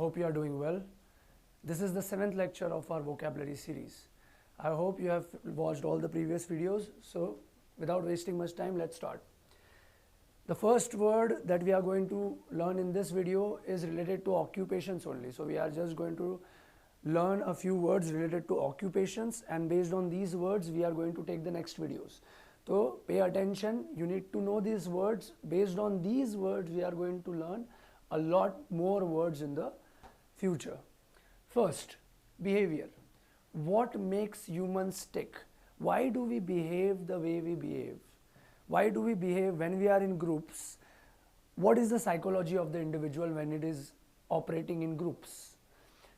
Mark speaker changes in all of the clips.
Speaker 1: Hope you are doing well. This is the 7th lecture of our vocabulary series. I hope you have watched all the previous videos. So without wasting much time, let's start. The first word that we are going to learn in this video is related to occupations only. So we are just going to learn a few words related to occupations, and based on these words we are going to take the next videos. So pay attention, you need to know these words. Based on these words we are going to learn a lot more words in the future. First, behavior. What makes humans tick? Why do we behave the way we behave? Why do we behave when we are in groups? What is the psychology of the individual when it is operating in groups?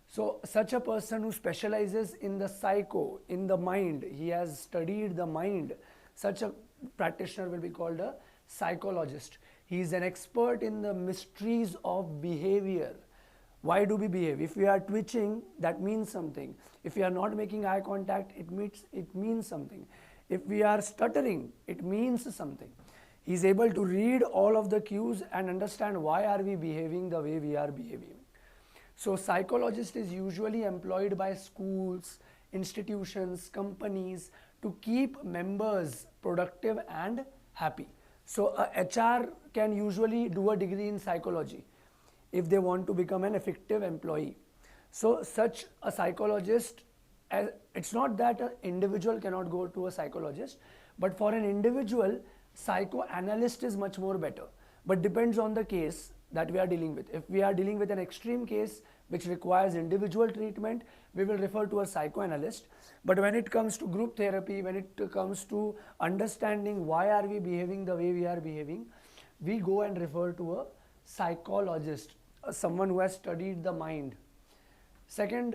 Speaker 1: So such a person who specializes in the psycho, in the mind, he has studied the mind, such a practitioner will be called a psychologist. He is an expert in the mysteries of behavior. Why do we behave? If we are twitching, that means something. If we are not making eye contact, it means something. If we are stuttering, it means something. He is able to read all of the cues and understand why are we behaving the way we are behaving. So psychologist is usually employed by schools, institutions, companies to keep members productive and happy. So a HR can usually do a degree in psychology if they want to become an effective employee. So such a psychologist, it's not that an individual cannot go to a psychologist, but for an individual, psychoanalyst is much more better. But depends on the case that we are dealing with. If we are dealing with an extreme case which requires individual treatment, we will refer to a psychoanalyst. But when it comes to group therapy, when it comes to understanding why are we behaving the way we are behaving, we go and refer to a psychologist, someone who has studied the mind. Second,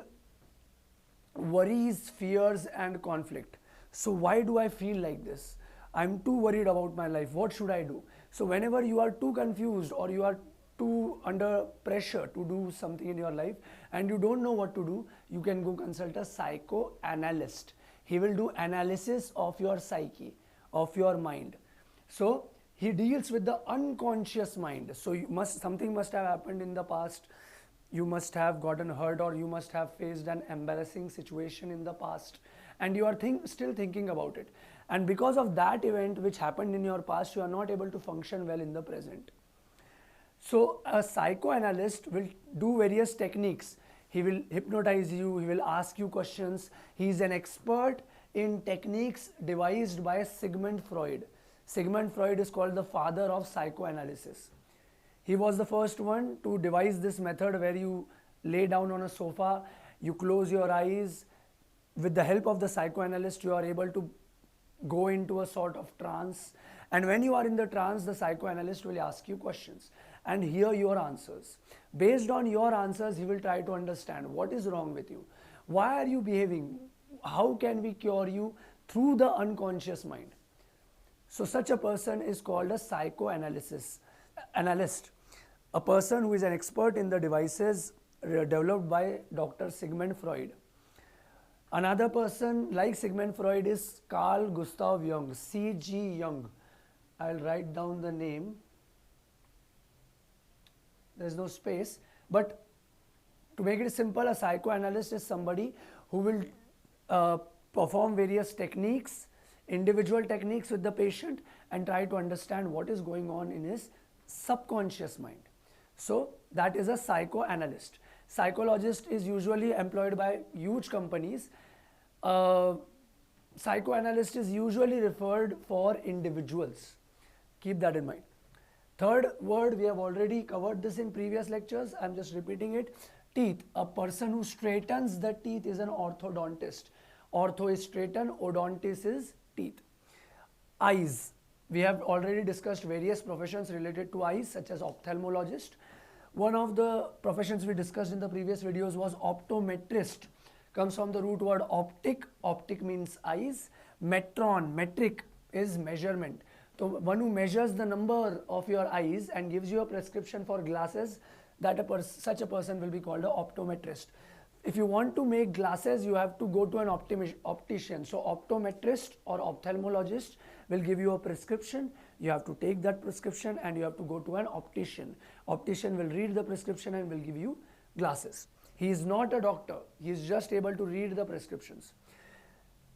Speaker 1: worries, fears and conflict. So why do I feel like this? I'm too worried about my life. What should I do? So whenever you are too confused or you are too under pressure to do something in your life and you don't know what to do, you can go consult a psychoanalyst. He will do analysis of your psyche, of your mind. So he deals with the unconscious mind. So something must have happened in the past. You must have gotten hurt or you must have faced an embarrassing situation in the past and you are still thinking about it. And because of that event which happened in your past, you are not able to function well in the present. So a psychoanalyst will do various techniques. He will hypnotize you, he will ask you questions. He is an expert in techniques devised by Sigmund Freud. Sigmund Freud is called the father of psychoanalysis. He was the first one to devise this method where you lay down on a sofa, you close your eyes. With the help of the psychoanalyst, you are able to go into a sort of trance. And when you are in the trance, the psychoanalyst will ask you questions and hear your answers. Based on your answers, he will try to understand what is wrong with you. Why are you behaving? How can we cure you through the unconscious mind? So such a person is called a psychoanalyst. A person who is an expert in the devices developed by Dr. Sigmund Freud. Another person like Sigmund Freud is Carl Gustav Jung, C.G. Jung. I'll write down the name. There's no space, but to make it simple, a psychoanalyst is somebody who will perform various techniques, individual techniques with the patient and try to understand what is going on in his subconscious mind. So that is a psychoanalyst. Psychologist is usually employed by huge companies. Psychoanalyst is usually referred for individuals. Keep that in mind. Third word, we have already covered this in previous lectures. I'm just repeating it. Teeth. A person who straightens the teeth is an orthodontist. Ortho is straighten, odontis is teeth. Eyes. We have already discussed various professions related to eyes such as ophthalmologist. One of the professions we discussed in the previous videos was optometrist. Comes from the root word optic. Optic means eyes. Metron, metric is measurement. So one who measures the number of your eyes and gives you a prescription for glasses, such a person will be called an optometrist. If you want to make glasses, you have to go to an optician. So optometrist or ophthalmologist will give you a prescription. You have to take that prescription and you have to go to an optician. Optician will read the prescription and will give you glasses. He is not a doctor. He is just able to read the prescriptions.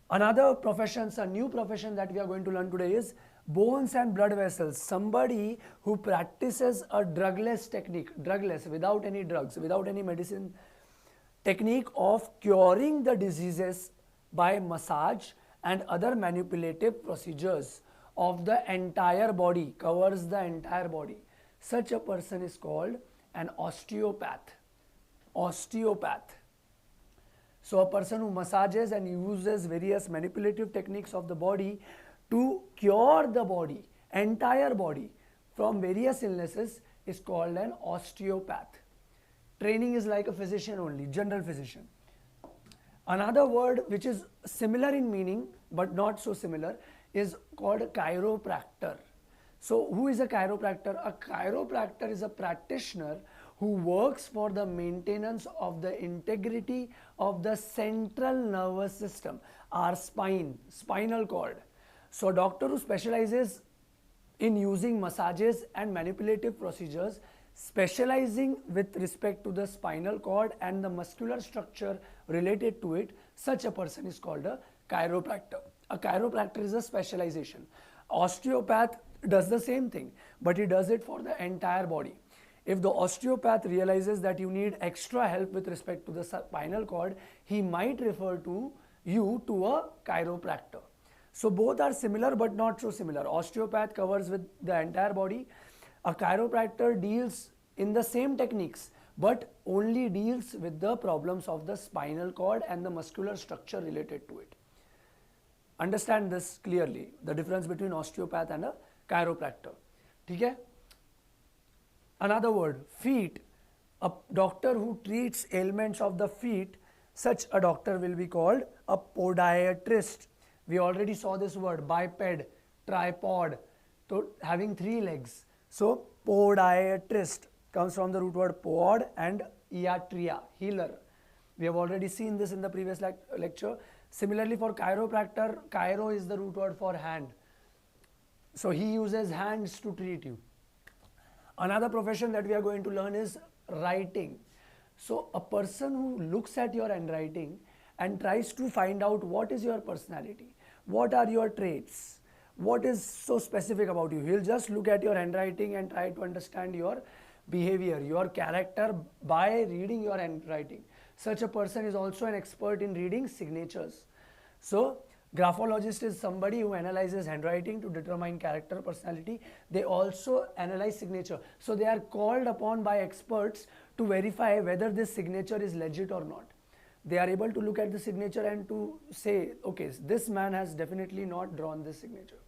Speaker 1: Another profession, a new profession that we are going to learn today is bones and blood vessels. Somebody who practices a drugless technique, drugless, without any drugs, without any medicine, technique of curing the diseases by massage and other manipulative procedures of the entire body, covers the entire body. Such a person is called an osteopath. Osteopath. So a person who massages and uses various manipulative techniques of the body to cure the body, entire body, from various illnesses is called an osteopath. Training is like a physician only, general physician. Another word which is similar in meaning but not so similar is called a chiropractor. So who is a chiropractor? A chiropractor is a practitioner who works for the maintenance of the integrity of the central nervous system, our spine, spinal cord. So a doctor who specializes in using massages and manipulative procedures, specializing with respect to the spinal cord and the muscular structure related to it, such a person is called a chiropractor. A chiropractor is a specialization. Osteopath does the same thing, but he does it for the entire body. If the osteopath realizes that you need extra help with respect to the spinal cord, he might refer to you to a chiropractor. So both are similar but not so similar. Osteopath covers with the entire body. A chiropractor deals in the same techniques but only deals with the problems of the spinal cord and the muscular structure related to it. Understand this clearly, the difference between osteopath and a chiropractor. Okay? Another word, feet. A doctor who treats ailments of the feet, such a doctor will be called a podiatrist. We already saw this word, biped, tripod, so having 3 legs. So podiatrist comes from the root word pod and iatria, healer. We have already seen this in the previous lecture. Similarly for chiropractor, chiro is the root word for hand. So he uses hands to treat you. Another profession that we are going to learn is writing. So a person who looks at your handwriting and tries to find out what is your personality, what are your traits, what is so specific about you. He'll just look at your handwriting and try to understand your behavior, your character by reading your handwriting. Such a person is also an expert in reading signatures. So graphologist is somebody who analyzes handwriting to determine character, personality. They also analyze signature. So they are called upon by experts to verify whether this signature is legit or not. They are able to look at the signature and to say, okay, this man has definitely not drawn this signature.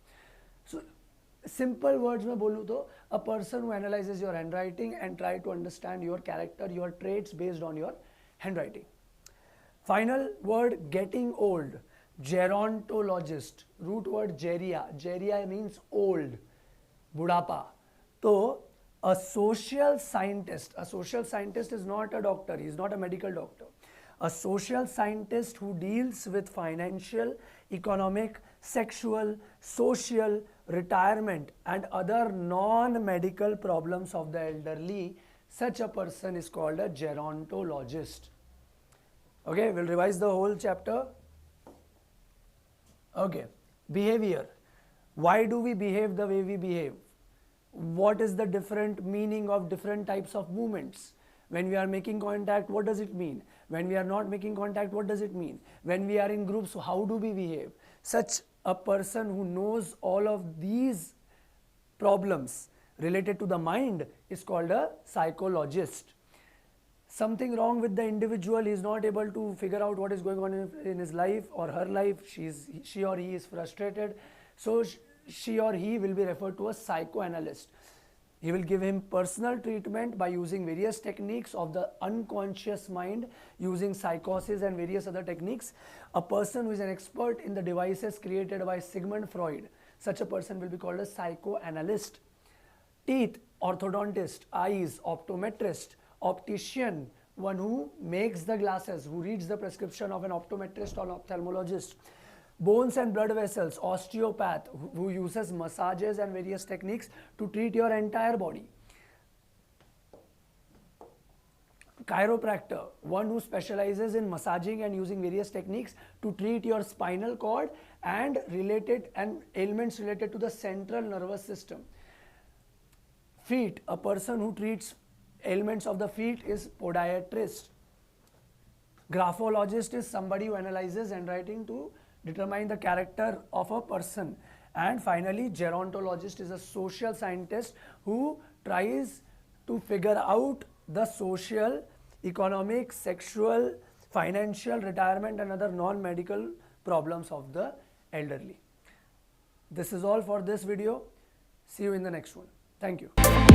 Speaker 1: So simple words mein bolu to, a person who analyzes your handwriting and try to understand your character, your traits based on your handwriting. Final word, getting old. Gerontologist, root word geria. Geria means old, budapa. So a social scientist is not a doctor, he is not a medical doctor. A social scientist who deals with financial, economic, sexual, social, retirement and other non-medical problems of the elderly, such a person is called a gerontologist. Okay, we'll revise the whole chapter. Okay, behavior. Why do we behave the way we behave? What is the different meaning of different types of movements? When we are making contact, what does it mean? When we are not making contact, what does it mean? When we are in groups, how do we behave? Such a person who knows all of these problems related to the mind is called a psychologist. Something wrong with the individual, he is not able to figure out what is going on in his life or her life, she or he is frustrated, so she or he will be referred to a psychoanalyst. He will give him personal treatment by using various techniques of the unconscious mind, using psychosis and various other techniques. A person who is an expert in the devices created by Sigmund Freud, such a person will be called a psychoanalyst. Teeth, orthodontist. Eyes, optometrist. Optician, one who makes the glasses, who reads the prescription of an optometrist or ophthalmologist. Bones and blood vessels, osteopath, who uses massages and various techniques to treat your entire body. chiropractor, one who specializes in massaging and using various techniques to treat your spinal cord and ailments related to the central nervous system. Feet, a person who treats ailments of the feet is podiatrist. Graphologist is somebody who analyzes handwriting to determine the character of a person. And finally, gerontologist is a social scientist who tries to figure out the social, economic, sexual, financial, retirement and other non-medical problems of the elderly. This is all for this video. See you in the next one. Thank you.